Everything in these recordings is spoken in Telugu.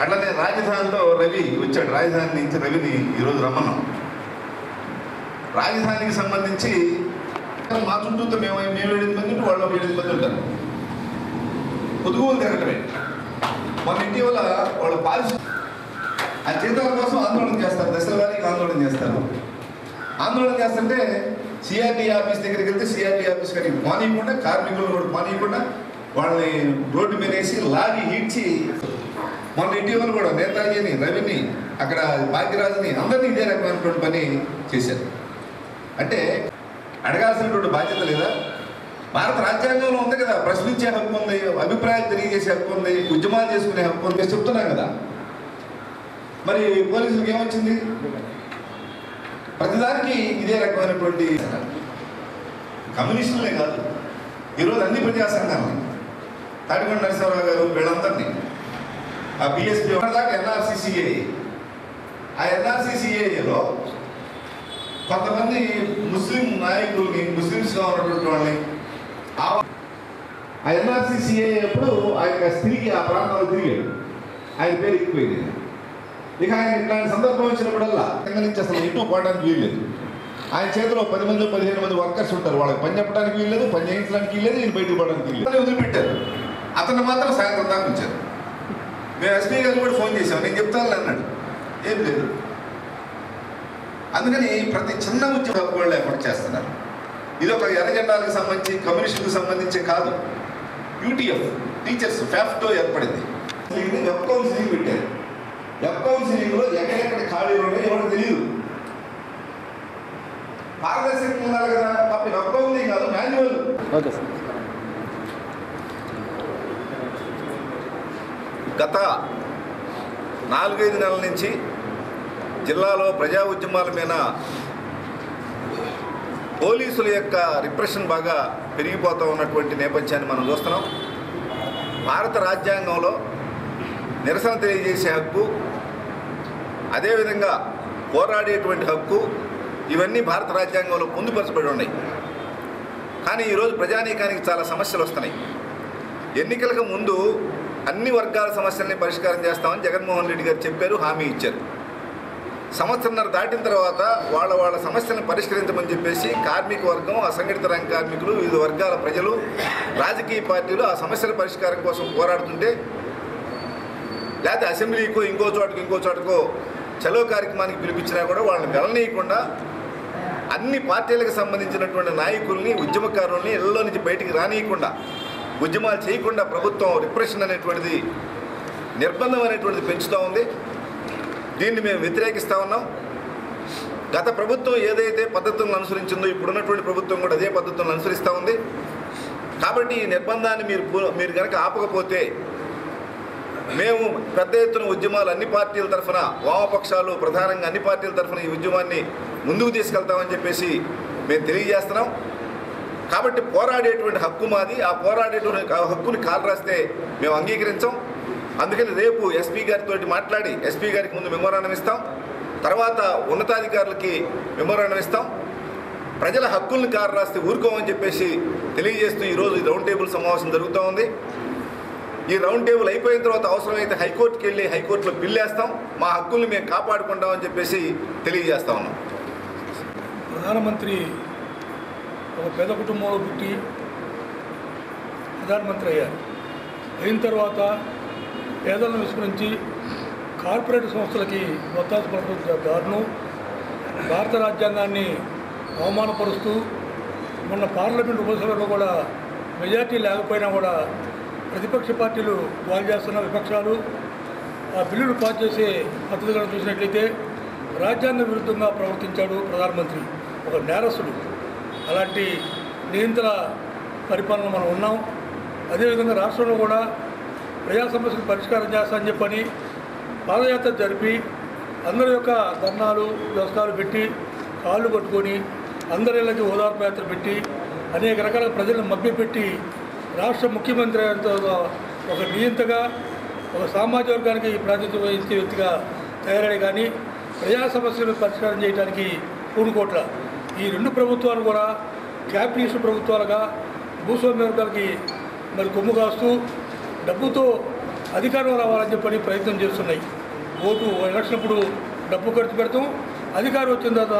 అట్లనే రాజధానిలో రవి వచ్చాడు. రాజధాని నుంచి రవిని ఈరోజు రమ్మన్నాం. రాజధానికి సంబంధించి మా చుట్టూతో మేము 7 మంది ఉంటే వాళ్ళు 7 మంది ఉంటారు. పొదుగులు తిరగటమే. మన ఇటీవల వాళ్ళు ఆ జీతాల కోసం ఆందోళన చేస్తారు. దశల వారీకి ఆందోళన చేస్తారు. ఆందోళన చేస్తుంటే సిఆర్టీ ఆఫీస్ దగ్గరికి వెళ్తే సిఆర్టీ ఆఫీస్ కానీ మానేయకుండా, కార్మికులు కూడా మానేయకుండా వాళ్ళని రోడ్డు మీద వేసి లాగి ఈడ్చి మొన్న ఇటీవల కూడా నేతాజీని, రవిని, అక్కడ భాగ్యరాజుని అందరినీ ఇదే రకమైనటువంటి పని చేశారు. అంటే అడగాల్సినటువంటి బాధ్యత లేదా? భారత రాజ్యాంగంలో ఉంది కదా, ప్రశ్నించే హక్కు ఉంది, అభిప్రాయాలు తెలియజేసే హక్కు ఉంది, ఉద్యమాలు చేసుకునే హక్కు ఉంది చెప్తున్నాం కదా. మరి పోలీసులకు ఏమొచ్చింది? ప్రతిదానికి ఇదే రకమైనటువంటి కమ్యూనిస్టులే కాదు, ఈరోజు అన్ని ప్రజా సంఘాలని తాడికొండ నరసింహారావు గారు వీళ్ళందరినీ ఆ బిఎస్పీ దాకా ఎన్ఆర్సీసీఏ, ఆ ఎన్ఆర్సీసీఏలో కొంతమంది ముస్లిం నాయకుల్ని, ముస్లిమ్స్గా ఉన్నటువంటి వాళ్ళని ఆ ఎన్ఆర్సీసీఏ అప్పుడు ఆయన తిరిగి ఆ ప్రాంతంలో తిరిగాడు. ఆయన పేరు ఎక్కువైంది. ఇక ఆయన ఇట్లాంటి సందర్భం వచ్చినప్పుడల్లా నుంచి అసలు ఎటు పోవడానికి వీల్లేదు. ఆయన చేతిలో 10 మంది 15 మంది వర్కర్స్ ఉంటారు. వాళ్ళకి పని చెప్పడానికి వీల్లేదు, పని చేయించడానికి వీల్లేదు, ఈయన బయటకు పోవడానికి వీల్లేదు. వదిలిపెట్టారు. అతను మాత్రం సాయంత్రం దాకా ఉంచారు. మేము ఎస్పీ గారు కూడా ఫోన్ చేసాం, నేను చెప్తాను అన్నాడు. ఏం లేదు. అందుకని ప్రతి చిన్న ఉద్యమం వాళ్ళు ఏర్పాటు చేస్తున్నారు. ఇది ఒక ఎర్రజెండాలకు సంబంధించి, కమ్యూనిస్టులకు సంబంధించి కాదు. యూటీఎఫ్ టీచర్స్ ఫ్యాఫ్టో ఏర్పడింది. వెబ్ కౌన్సిలింగ్ పెట్టారు. వెబ్ కౌన్సిలింగ్లో ఎక్కడెక్కడ ఖాళీలు ఉన్నాయో ఎవరికి తెలియదు. పారదర్శకంగా ఉండాలి కదా. కాబట్టి వెబ్ కౌన్సిలింగ్ కాదు, మాన్యువల్. Okay sir. గత 4-5 నెలల నుంచి జిల్లాలో ప్రజా ఉద్యమాల మీద పోలీసుల యొక్క రిప్రెషన్ బాగా పెరిగిపోతూ ఉన్నటువంటి నేపథ్యాన్ని మనం చూస్తున్నాం. భారత రాజ్యాంగంలో నిరసన తెలియజేసే హక్కు, అదేవిధంగా పోరాడేటువంటి హక్కు, ఇవన్నీ భారత రాజ్యాంగంలో పొందుపరచబడి ఉన్నాయి. కానీ ఈరోజు ప్రజానీకానికి చాలా సమస్యలు వస్తున్నాయి. ఎన్నికలకు ముందు అన్ని వర్గాల సమస్యల్ని పరిష్కారం చేస్తామని జగన్మోహన్ రెడ్డి గారు చెప్పారు, హామీ ఇచ్చారు. సంవత్సరంన్నర దాటిన తర్వాత వాళ్ళ సమస్యలను పరిష్కరించమని చెప్పేసి కార్మిక వర్గం, అసంఘటిత రంగ కార్మికులు, వివిధ వర్గాల ప్రజలు, రాజకీయ పార్టీలు ఆ సమస్యల పరిష్కారం కోసం పోరాడుతుంటే, లేకపోతే అసెంబ్లీకో ఇంకో చోటకో చలో కార్యక్రమానికి పిలిపించినా కూడా వాళ్ళని వెళ్ళనీయకుండా అన్ని పార్టీలకు సంబంధించినటువంటి నాయకుల్ని, ఉద్యమకారుల్ని ఇళ్లలో నుంచి బయటికి రానియకుండా, ఉద్యమాలు చేయకుండా ప్రభుత్వం రిప్రెషన్ అనేటువంటిది, నిర్బంధం అనేటువంటిది పెంచుతూ ఉంది. దీన్ని మేము వ్యతిరేకిస్తూ ఉన్నాం. గత ప్రభుత్వం ఏదైతే పద్ధతులను అనుసరించిందో ఇప్పుడున్నటువంటి ప్రభుత్వం కూడా అదే పద్ధతులను అనుసరిస్తూ ఉంది. కాబట్టి ఈ నిర్బంధాన్ని మీరు కనుక ఆపకపోతే మేము పెద్ద ఎత్తున ఉద్యమాలు అన్ని పార్టీల తరఫున, వామపక్షాలు ప్రధానంగా అన్ని పార్టీల తరఫున ఈ ఉద్యమాన్ని ముందుకు తీసుకెళ్తామని చెప్పేసి మేము తెలియజేస్తున్నాం. కాబట్టి పోరాడేటువంటి హక్కు మాది. ఆ పోరాడేటువంటి హక్కుని కాలు రాస్తే మేము అంగీకరించాం. అందుకని రేపు ఎస్పీ గారితో మాట్లాడి ఎస్పీ గారికి ముందు మెమోరాండం ఇస్తాం, తర్వాత ఉన్నతాధికారులకి మెమోరాండం ఇస్తాం. ప్రజల హక్కుల్ని కారు రాస్తే ఊరుకోమని చెప్పేసి తెలియజేస్తూ ఈరోజు ఈ రౌండ్ టేబుల్ సమావేశం జరుగుతూ ఉంది. ఈ రౌండ్ టేబుల్ అయిపోయిన తర్వాత అవసరమైతే హైకోర్టుకి వెళ్ళి హైకోర్టులో బిల్లేస్తాం. మా హక్కుల్ని మేము కాపాడుకుంటామని చెప్పేసి తెలియజేస్తా ఉన్నాం. ప్రధానమంత్రి ఒక పేద కుటుంబంలో పుట్టి ప్రధానమంత్రి అయ్యారు. అయిన తర్వాత పేదలను విస్మరించి కార్పొరేట్ సంస్థలకి ఒత్తాసు పలుకుతున్న దారును, భారత రాజ్యాంగాన్ని అవమానపరుస్తూ మొన్న పార్లమెంట్ ఉపసభలో కూడా మెజార్టీ లేకపోయినా కూడా ప్రతిపక్ష పార్టీలు వాళ్ళు చేస్తున్న విపక్షాలు ఆ బిల్లును పాస్ చేసే పద్ధతిగా చూసినట్లయితే రాజ్యాంగ విరుద్ధంగా ప్రవర్తించాడు ప్రధానమంత్రి, ఒక నేరస్తుడు. అలాంటి నియంత్రణ పరిపాలన మనం ఉన్నాం. అదేవిధంగా రాష్ట్రంలో కూడా ప్రజా సమస్యలు పరిష్కారం చేస్తామని చెప్పని పాదయాత్ర జరిపి అందరి యొక్క ధర్నాలు వ్యవస్థలు పెట్టి కాళ్ళు పట్టుకొని అందరిళ్ళకి ఓదార్పు యాత్ర పెట్టి అనేక రకాల ప్రజలను మభ్యపెట్టి రాష్ట్ర ముఖ్యమంత్రి ఒక నియంతగా, ఒక సామాజిక వర్గానికి ప్రాతినిధ్యం వహించే వ్యక్తిగా తయారయ్యాడు. కానీ ప్రజా సమస్యలను పరిష్కారం చేయడానికి పూనుకోట్ల ఈ 2 ప్రభుత్వాలు కూడా క్యాపిటలిస్ట్ ప్రభుత్వాలుగా భూస్వామ్య వర్గాలకి మరి కొమ్ము కాస్తూ డబ్బుతో అధికారం రావాలని చెప్పని ప్రయత్నం చేస్తున్నాయి. ఓటు ఎలక్షన్ అప్పుడు డబ్బు ఖర్చు పెడతాం, అధికారం వచ్చిన తర్వాత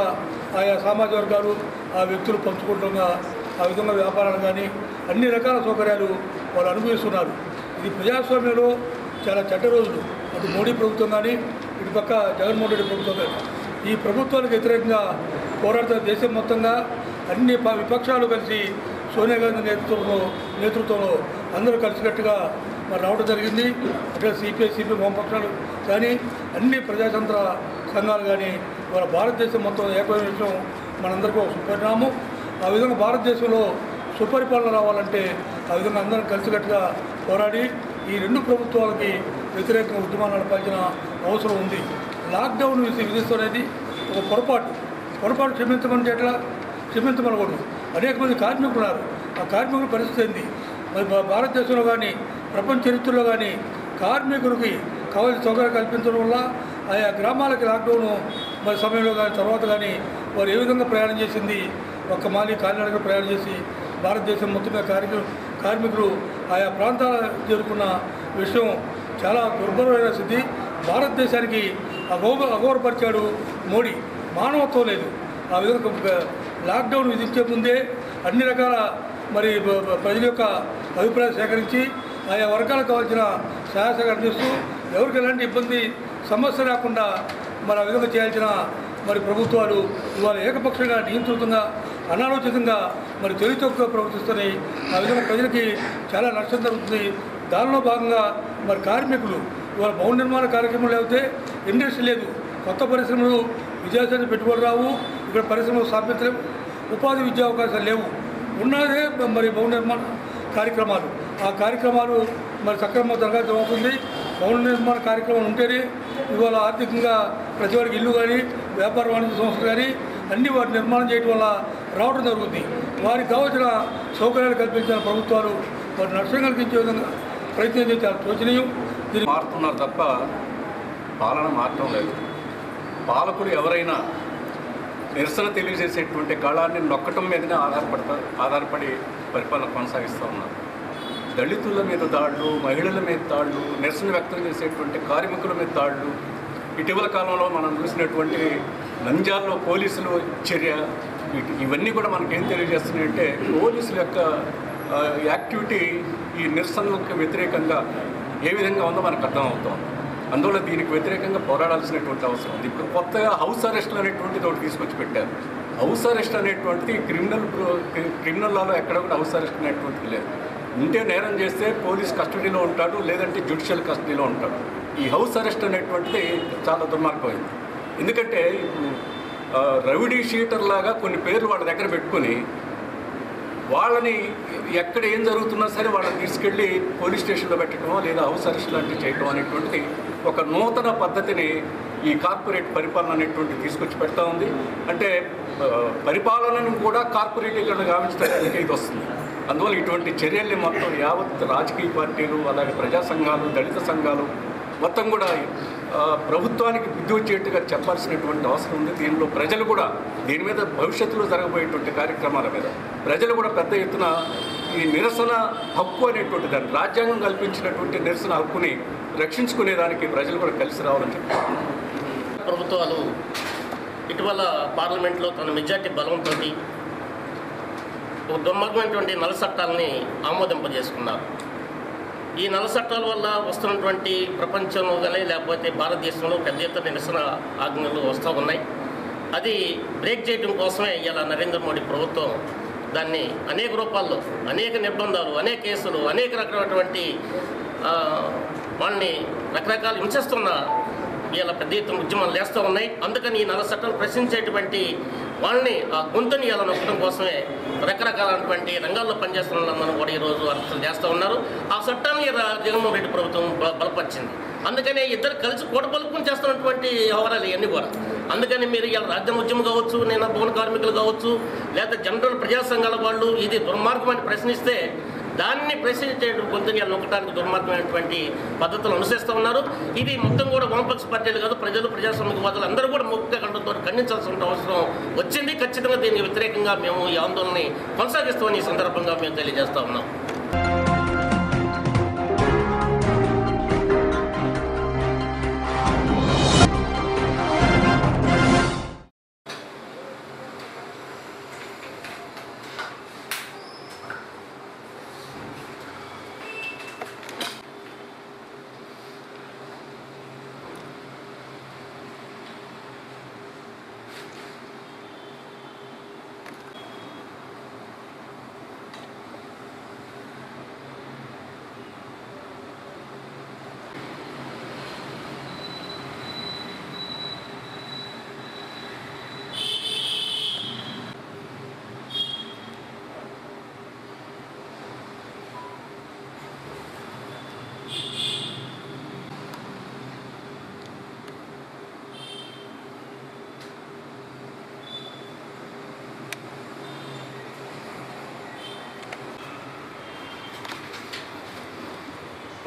ఆయా సామాజిక వర్గాలు ఆ వ్యక్తులు పంచుకుంటున్న ఆ విధంగా వ్యాపారాలు కానీ అన్ని రకాల సౌకర్యాలు వాళ్ళు అనుభవిస్తున్నారు. ఇది ప్రజాస్వామ్యంలో చాలా చెడ్డ రోజులు. అటు మోడీ ప్రభుత్వం కానీ ఇటు పక్క జగన్మోహన్ రెడ్డి ప్రభుత్వం కానీ ఈ ప్రభుత్వానికి వ్యతిరేకంగా పోరాడుతున్న దేశం మొత్తంగా అన్ని విపక్షాలు కలిసి సోనియా గాంధీ నేతృత్వంలో అందరూ కలిసికట్టుగా మరి రావడం జరిగింది. అక్కడ సిపిఐ వామపక్షాలు కానీ అన్ని ప్రజాతంత్ర సంఘాలు కానీ వాళ్ళ భారతదేశం మొత్తం ఏకమైన విషయం మనందరికీ ఒక సుపరిణామం. ఆ విధంగా భారతదేశంలో సుపరిపాలన రావాలంటే ఆ విధంగా అందరం కలిసికట్టుగా పోరాడి ఈ రెండు ప్రభుత్వాలకి వ్యతిరేకంగా ఉద్యమాలు నడపాల్సిన అవసరం ఉంది. లాక్డౌన్ విధిస్తున్నది ఒక పొరపాటు క్షమించమని ఎట్లా క్షమించమనకూడదు. అనేక మంది కార్మికులు ఉన్నారు. ఆ కార్మికుల పరిస్థితి ఏంది? మరి భారతదేశంలో కానీ ప్రపంచ చరిత్రలో కానీ కార్మికులకి కావాల్సిన సౌకర్యం కల్పించడం వల్ల ఆయా గ్రామాలకి లాక్డౌన్ మరి సమయంలో కానీ తర్వాత కానీ వారు ఏ విధంగా ప్రయాణం చేసింది, ఒక్క మాలి కాలినడకగా ప్రయాణం చేసి భారతదేశం మొత్తంగా కార్మికులు ఆయా ప్రాంతాలు చేరుకున్న విషయం చాలా దుర్భరమైన స్థితి. భారతదేశానికి అగౌరవపరిచాడు మోడీ. మానవత్వం లేదు. ఆ విధంగా లాక్డౌన్ విధించే ముందే అన్ని రకాల మరి ప్రజల యొక్క అభిప్రాయం సేకరించి ఆయా వర్గాలకు కావాల్సిన సహాయ అందిస్తూ ఎవరికి ఎలాంటి ఇబ్బంది సమస్య రాకుండా మరి ఆ విధంగా చేయాల్సిన మరి ప్రభుత్వాలు ఇవాళ ఏకపక్షంగా నియంత్రితంగా అనాలోచితంగా మరి తెలివితక్కువగా ప్రవర్తిస్తున్నాయి. ఆ విధంగా ప్రజలకి చాలా నష్టం జరుగుతుంది. దానిలో భాగంగా మరి కార్మికులు ఇవాళ భవన నిర్మాణ కార్యక్రమం లేకపోతే ఇండస్ట్రీ లేదు, కొత్త పరిశ్రమలు విదేశానికి పెట్టుబడి రావు, ఇక్కడ పరిశ్రమలు స్థాపించలేవు, ఉపాధి విద్యా అవకాశాలు లేవు. ఉన్నదే మరి భవన నిర్మాణ కార్యక్రమాలు. ఆ కార్యక్రమాలు మరి సక్రమంగా జరగాల్సి అవుతుంది. భవన నిర్మాణ కార్యక్రమం ఉంటేనే ఇవాళ ఆర్థికంగా ప్రతి వారికి ఇల్లు కానీ వ్యాపార వాణిజ్య సంస్థలు కానీ అన్ని వాటి నిర్మాణం చేయడం వల్ల రావడం జరుగుతుంది. వారికి కావాల్సిన సౌకర్యాలు కల్పించిన ప్రభుత్వాలు వారి నష్టం కలిగించే విధంగా ప్రయత్నం చేస్తే చాలా శోచనీయం. దీన్ని మారుతున్నారు తప్ప పాలన మారటం లేదు. పాలకుడు ఎవరైనా నిరసన తెలియజేసేటువంటి కాలాన్ని నొక్కటం మీదనే ఆధారపడి పరిపాలన కొనసాగిస్తూ ఉన్నారు. దళితుల మీద దాడులు, మహిళల మీద దాడులు, నిరసన వ్యక్తం చేసేటువంటి కార్మికుల మీద దాడులు, ఇటీవల కాలంలో మనం చూసినటువంటి నంద్యాలలో పోలీసులు చర్య, ఇవన్నీ కూడా మనకేం తెలియజేస్తున్నాయంటే పోలీసుల యొక్క యాక్టివిటీ ఈ నిరసనలకు వ్యతిరేకంగా ఏ విధంగా ఉందో మనకు అర్థమవుతుంది. అందువల్ల దీనికి వ్యతిరేకంగా పోరాడాల్సినటువంటి అవసరం ఉంది. ఇప్పుడు కొత్తగా హౌస్ అరెస్టులు అనేటువంటిది ఒకటి తీసుకొచ్చి పెట్టారు. హౌస్ అరెస్ట్ అనేటువంటిది క్రిమినల్ లాలో ఎక్కడ కూడా హౌస్ అరెస్ట్ అనేటువంటిది లేదు. ఉంటే నేరం చేస్తే పోలీస్ కస్టడీలో ఉంటాడు, లేదంటే జ్యుడిషియల్ కస్టడీలో ఉంటాడు. ఈ హౌస్ అరెస్ట్ అనేటువంటిది చాలా దుర్మార్గమైంది. ఎందుకంటే ఇప్పుడు రౌడీ షీటర్ లాగా కొన్ని పేర్లు వాళ్ళ దగ్గర పెట్టుకొని వాళ్ళని ఎక్కడ ఏం జరుగుతున్నా సరే వాళ్ళని తీసుకెళ్ళి పోలీస్ స్టేషన్లో పెట్టడమో లేదా హౌస్ అరెస్ట్ లాంటివి చేయటం అనేటువంటిది ఒక నూతన పద్ధతిని ఈ కార్పొరేట్ పరిపాలన అనేటువంటిది తీసుకొచ్చి పెడతా ఉంది. అంటే పరిపాలనను కూడా కార్పొరేటీకరణ గావించడానికి ఇది వస్తుంది. అందువల్ల ఇటువంటి చర్యల్ని మొత్తం యావత్ రాజకీయ పార్టీలు, అలాగే ప్రజా సంఘాలు, దళిత సంఘాలు మొత్తం కూడా ప్రభుత్వానికి బుద్ధి వచ్చేట్టుగా చెప్పాల్సినటువంటి అవసరం ఉంది. దీనిలో ప్రజలు కూడా దీని మీద భవిష్యత్తులో జరగబోయేటువంటి కార్యక్రమాల మీద ప్రజలు కూడా పెద్ద ఎత్తున ఈ నిరసన హక్కు అనేటువంటి దాన్ని, రాజ్యాంగం కల్పించినటువంటి నిరసన హక్కుని రక్షించుకునేదానికి ప్రజలు కూడా కలిసి రావాలని చెప్పారు. ప్రభుత్వాలు ఇటీవల పార్లమెంట్లో తన మెజార్టీ బలంతో ఒక దుర్మార్గమైనటువంటి నల్ల చట్టాలని ఆమోదింపజేసుకున్నారు. ఈ నల్ల చట్టాల వల్ల వస్తున్నటువంటి ప్రపంచంలో కానీ లేకపోతే భారతదేశంలో పెద్ద ఎత్తున నిరసన ఆజ్ఞలు వస్తూ ఉన్నాయి. అది బ్రేక్ చేయడం కోసమే ఇలా నరేంద్ర మోడీ ప్రభుత్వం దాన్ని అనేక రూపాల్లో, అనేక నిర్బంధాలు, అనేక కేసులు, అనేక రకమైనటువంటి వాళ్ళని రకరకాల హింసిస్తున్న ఇలా పెద్ద ఎత్తున ఉద్యమాలు లేస్తూ ఉన్నాయి. అందుకని ఈ నల్ల చట్టాలు ప్రశ్నించేటువంటి వాళ్ళని ఆ గొంతుని ఇలా నొక్కడం కోసమే రకరకాలైనటువంటి రంగాల్లో పనిచేస్తున్న వాళ్ళందరూ కూడా ఈరోజు అరెస్టులు చేస్తూ ఉన్నారు. ఆ చట్టాన్ని జగన్మోహన్ రెడ్డి ప్రభుత్వం బలపరిచింది. అందుకనే ఇద్దరు కలిసి కూటబలుపుని చేస్తున్నటువంటి వ్యవహారాలు ఇవన్నీ కూడా. అందుకని మీరు ఇలా రాజ్యాంగ ఉద్యమం కావచ్చు, నేను భవన కార్మికులు కావచ్చు, లేదా జనరల్ ప్రజా సంఘాల వాళ్ళు ఇది దుర్మార్గం అని ప్రశ్నిస్తే దాన్ని ప్రశ్నించే గొంతుని నొక్కడానికి దుర్మార్గమైనటువంటి పద్ధతులు అనుసరిస్తూ ఉన్నారు. ఇది మొత్తం కూడా వామపక్ష పార్టీలు కాదు, ప్రజలు, ప్రజాస్వామికవాదులు అందరూ కూడా ముఖ్య కంఠంతో ఖండించాల్సిన అవసరం వచ్చింది. ఖచ్చితంగా దీనికి వ్యతిరేకంగా మేము ఈ ఆందోళనని కొనసాగిస్తామని ఈ సందర్భంగా మేము తెలియజేస్తా ఉన్నాం.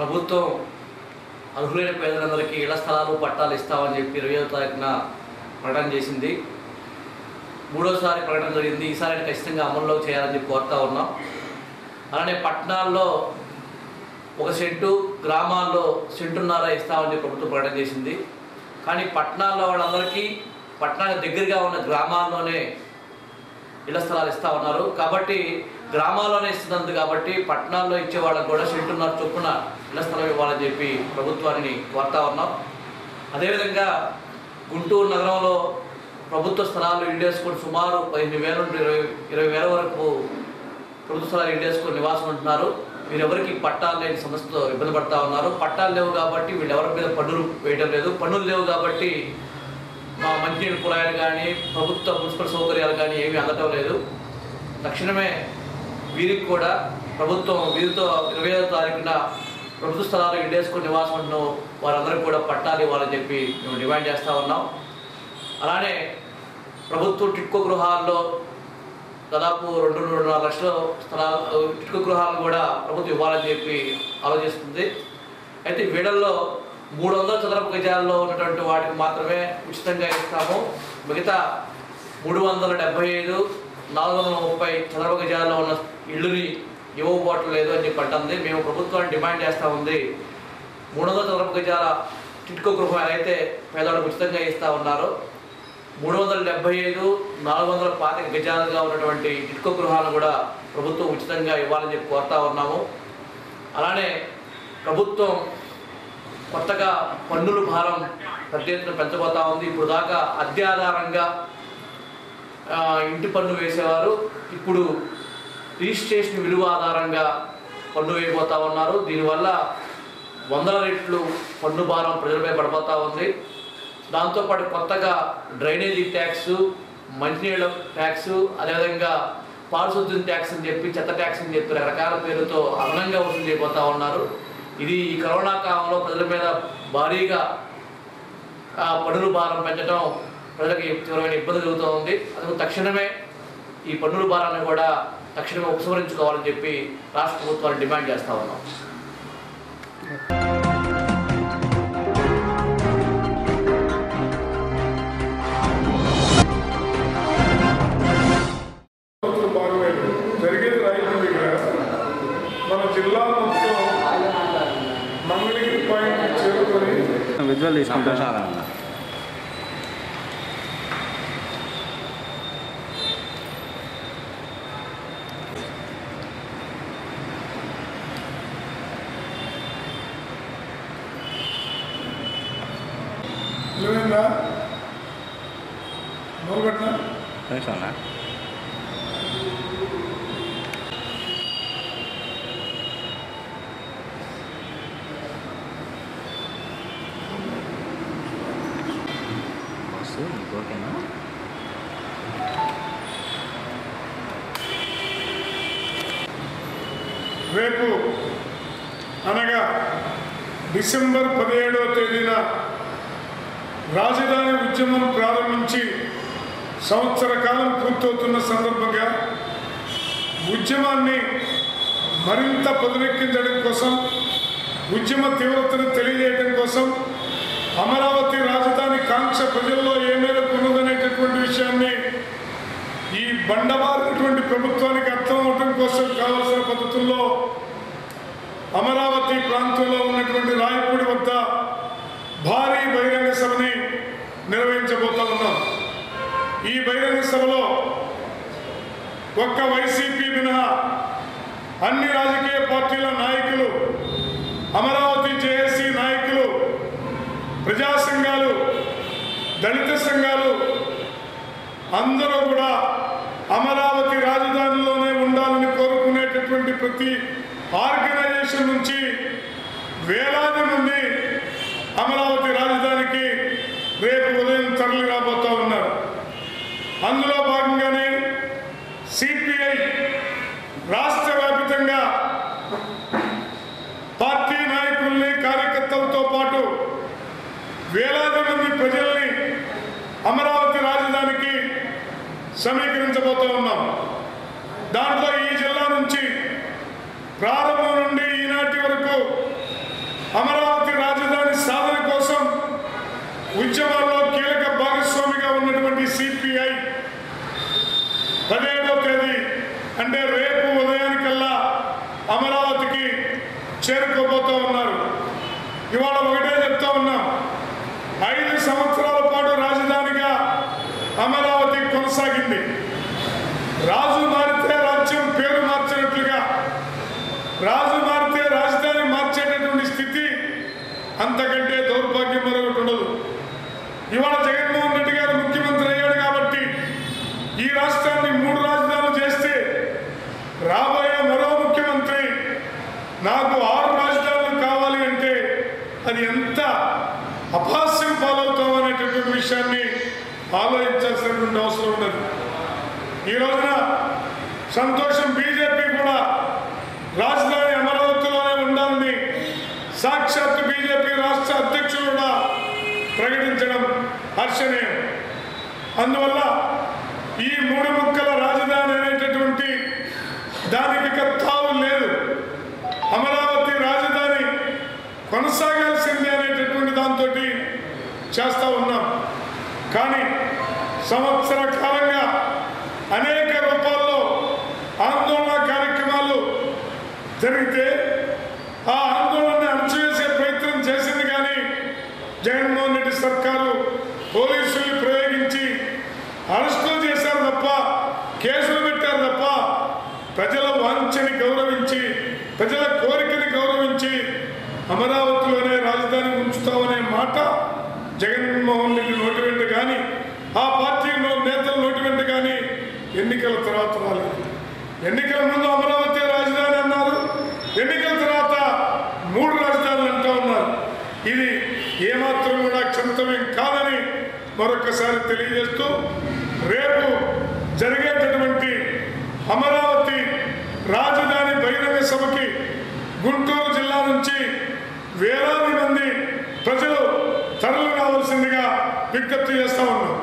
ప్రభుత్వం అర్హులైన పేదలందరికీ ఇళ్ల స్థలాలు పట్టాలు ఇస్తామని చెప్పి 20వ తారీఖున ప్రకటన చేసింది. 3వసారి ప్రకటన జరిగింది. ఈసారి ఖచ్చితంగా అమల్లో చేయాలని చెప్పి కోరుతా ఉన్నాం. అలానే పట్టణాల్లో 1 సెంటు, గ్రామాల్లో సెంటున్నర ఇస్తామని చెప్పి ప్రభుత్వం ప్రకటన చేసింది. కానీ పట్టణాల్లో వాళ్ళందరికీ పట్టణానికి దగ్గరగా ఉన్న గ్రామాల్లోనే ఇళ్ల స్థలాలు ఇస్తూ ఉన్నారు. కాబట్టి గ్రామాల్లోనే ఇస్తున్నందు కాబట్టి పట్టణాల్లో ఇచ్చే వాళ్ళకు కూడా సెంటున్నర చొప్పున ఇళ్ల స్థలం ఇవ్వాలని చెప్పి ప్రభుత్వాన్ని కోరుతా ఉన్నాం. అదేవిధంగా గుంటూరు నగరంలో ప్రభుత్వ స్థలాలు ఇల్లేసుకొని సుమారు 15,000 నుండి 20,000 వరకు ప్రభుత్వ స్థలాలు ఇల్లేసుకొని నివాసం ఉంటున్నారు. వీరెవరికి పట్టాలు లేని సమస్యతో ఇబ్బంది పడుతూ ఉన్నారు. పట్టాలు లేవు కాబట్టి వీళ్ళు ఎవరి మీద పన్నులు వేయడం లేదు. పన్నులు లేవు కాబట్టి మా మంచినీటి కుళాయిలు కానీ ప్రభుత్వ మున్సిపల్ సౌకర్యాలు కానీ ఏమీ అందటం లేదు. తక్షణమే వీరికి కూడా ప్రభుత్వం వీరితో 20వ తారీఖున ప్రభుత్వ స్థలాలు ఇల్లేసుకొని నివాసం ఉన్న వారందరికీ కూడా పట్టాలు ఇవ్వాలని చెప్పి మేము డిమాండ్ చేస్తూ ఉన్నాం. అలానే ప్రభుత్వ టిట్కో గృహాల్లో దాదాపు 2-2.5 లక్షల స్థలాలు టిట్కో గృహాలను కూడా ప్రభుత్వం ఇవ్వాలని చెప్పి ఆలోచిస్తుంది. అయితే వీళ్ళల్లో 300 చదరపు గజాల్లో ఉన్నటువంటి వాటికి మాత్రమే ఉచితంగా ఇస్తాము. మిగతా 375, 430 చదరపు గజాల్లో ఉన్న ఇళ్ళుని ఇవ్వబోవట్లేదు అని చెప్పి అంటుంది. మేము ప్రభుత్వాన్ని డిమాండ్ చేస్తూ ఉంది. 300 చదరపు గజాల టిట్కో గృహం అయితే పేదవాళ్ళకు ఉచితంగా ఇస్తూ ఉన్నారు. 375, 425 గజాలుగా ఉన్నటువంటి టిట్కో గృహాలను కూడా ప్రభుత్వం ఉచితంగా ఇవ్వాలని చెప్పి కోరుతా ఉన్నాము. అలానే ప్రభుత్వం కొత్తగా పన్నుల భారం పెద్ద ఎత్తున పెంచబోతా ఉంది. ఇప్పుడు దాకా అద్దె ఆధారంగా ఇంటి పన్ను వేసేవారు, ఇప్పుడు రిజిస్ట్రేషన్ విలువ ఆధారంగా పన్ను వేయబోతూ ఉన్నారు. దీనివల్ల 100 రెట్లు పన్ను భారం ప్రజలపై పడిపోతూ ఉంది. దాంతోపాటు కొత్తగా డ్రైనేజీ ట్యాక్స్, మంచినీళ్ళ ట్యాక్స్, అదేవిధంగా పారిశుద్ధ్యం ట్యాక్స్ అని చెప్పి చెత్త ట్యాక్స్ అని చెప్పి రకరకాల పేరుతో అదనంగా వసూలు చేయబోతూ ఉన్నారు. ఇది ఈ కరోనా కాలంలో ప్రజల మీద భారీగా పన్నుల భారం పెంచడం ప్రజలకి తీవ్రమైన ఇబ్బంది కలుగుతూ ఉంది. అందుకు తక్షణమే ఈ పన్నుల భారాన్ని కూడా తక్షణమే ఉపసంహరించుకోవాలని చెప్పి రాష్ట్ర ప్రభుత్వాన్ని డిమాండ్ చేస్తూ ఉన్నాం. జరిగేది రైతు దగ్గర మన జిల్లా మొత్తం మంగళగిరి పాయింట్ చేరుకొని విజువల్ తీసుకుంటాను. ఏమైందా మొదలుపెట్టినా ఓకేనా? రేపు అనగా డిసెంబర్ 17వ తేదీన రాజధాని ఉద్యమం ప్రారంభించి సంవత్సర కాలం పూర్తవుతున్న సందర్భంగా ఉద్యమాన్ని మరింత పదునెక్కించడం కోసం, ఉద్యమ తీవ్రతను తెలియజేయడం కోసం, అమరావతి రాజధాని కాంక్ష ప్రజల్లో ఏ మేరకు ఉన్నదనేటటువంటి విషయాన్ని ఈ బండబారినటువంటి ప్రభుత్వానికి అర్థం అవడం కోసం కావాల్సిన పద్ధతుల్లో అమరావతి ప్రాంతంలో ఉన్నటువంటి రాయపూడి వద్ద భారీ బహిరంగ సభని నిర్వహించబోతా ఉన్నాం. ఈ బహిరంగ సభలో ఒక్క వైసీపీ మినహా అన్ని రాజకీయ పార్టీల నాయకులు, అమరావతి జేఏసీ నాయకులు, ప్రజా సంఘాలు, దళిత సంఘాలు అందరూ కూడా అమరావతి రాజధానిలోనే ఉండాలని కోరుకునేటటువంటి ప్రతి ఆర్గనైజేషన్ నుంచి వేలాది మంది అమరావతి రాజధానికి రేపు ఉదయం తరలి రాబోతూ ఉన్నారు. అందులో భాగంగానే సిపిఐ రాష్ట్ర వ్యాప్తంగా పార్టీ నాయకుల్ని, కార్యకర్తలతో పాటు వేలాది మంది ప్రజల్ని అమరావతి రాజధానికి సమీకరించబోతూ ఉన్నాం. దాంట్లో ఈ జిల్లా నుంచి ప్రారంభం నుండి ఈనాటి వరకు అమరావతి రాజధాని సాధన కోసం ఉద్యమాల్లో కీలక భాగస్వామిగా ఉన్నటువంటి సిపిఐ 17వ తేదీ అంటే రేపు ఉదయానికల్లా అమరావతికి చేరుకోబోతూ ఉన్నారు. ఇవాళ ఒకటే చెప్తా ఉన్నాం, 5 సంవత్సరాల పాటు రాజధానిగా అమరావతి కొనసాగింది. రాజు మారితే రాజ్యం పేరు మార్చినట్లుగా రాజు మారితే రాజధాని మార్చేటటువంటి స్థితి అంతకంటే దౌర్భాగ్యం మరొకటి ఉండదు. ఇవాళ జగన్మోహన్ రెడ్డి గారు ముఖ్యమంత్రి అయ్యాడు కాబట్టి ఈ రాష్ట్రాన్ని 3 రాజధానులు చేస్తే రాబోయే మరో ముఖ్యమంత్రి నాకు 6 రాజధానులు కావాలి అంటే అది ఎంత అపహాస్యం పాలవుతాం అనేటటువంటి విషయాన్ని ఆలోచించాల్సినటువంటి అవసరం ఉన్నది. ఈ రోజున సంతోషం, బీజేపీ కూడా రాజధాని అమరావతిలోనే ఉండాలని సాక్షాత్ బీజేపీ రాష్ట్ర అధ్యక్షులు కూడా ప్రకటించడం హర్షణీయం. అందువల్ల ఈ 3 ముక్కల రాజధాని అనేటటువంటి దానికి తావు లేదు. అమరావతి రాజధాని కొనసాగాల్సిందే అనేటటువంటి దాంతో చేస్తూ ఉన్నాం. కానీ సంవత్సర కాలంగా అనేక రూపాల్లో ఆందోళన కార్యక్రమాలు జరిగితే ఆ ఆందోళనని అణచివేసే ప్రయత్నం చేసింది. కానీ జగన్మోహన్ రెడ్డి సర్కారు పోలీసుల్ని ప్రయోగించి అరెస్టులు చేశారు తప్ప, కేసులు పెట్టారు తప్ప, ప్రజల వాంఛని గౌరవించి, ప్రజల కోరికని గౌరవించి అమరావతిలోనే రాజధాని ఉంచుతామనే మాట జగన్మోహన్ రెడ్డి నోటి వెంట కానీ, ఆ పార్టీ నేతల నోటి వెంట కానీ ఎన్నికల తర్వాత రాలేదు. ఎన్నికల ముందు అమరావతి రాజధాని అన్నారు, ఎన్నికల తర్వాత 3 రాజధానులు అంటూ ఉన్నారు. ఇది ఏమాత్రం కూడా క్షమితమేం కాదని మరొకసారి తెలియజేస్తూ, రేపు జరిగేటటువంటి అమరావతి రాజధాని బహిరంగ సభకి గుంటూరు జిల్లా నుంచి వేలాది మంది ప్రజలు తరలి రావాల్సిందిగా విజ్ఞప్తి చేస్తా ఉన్నాం.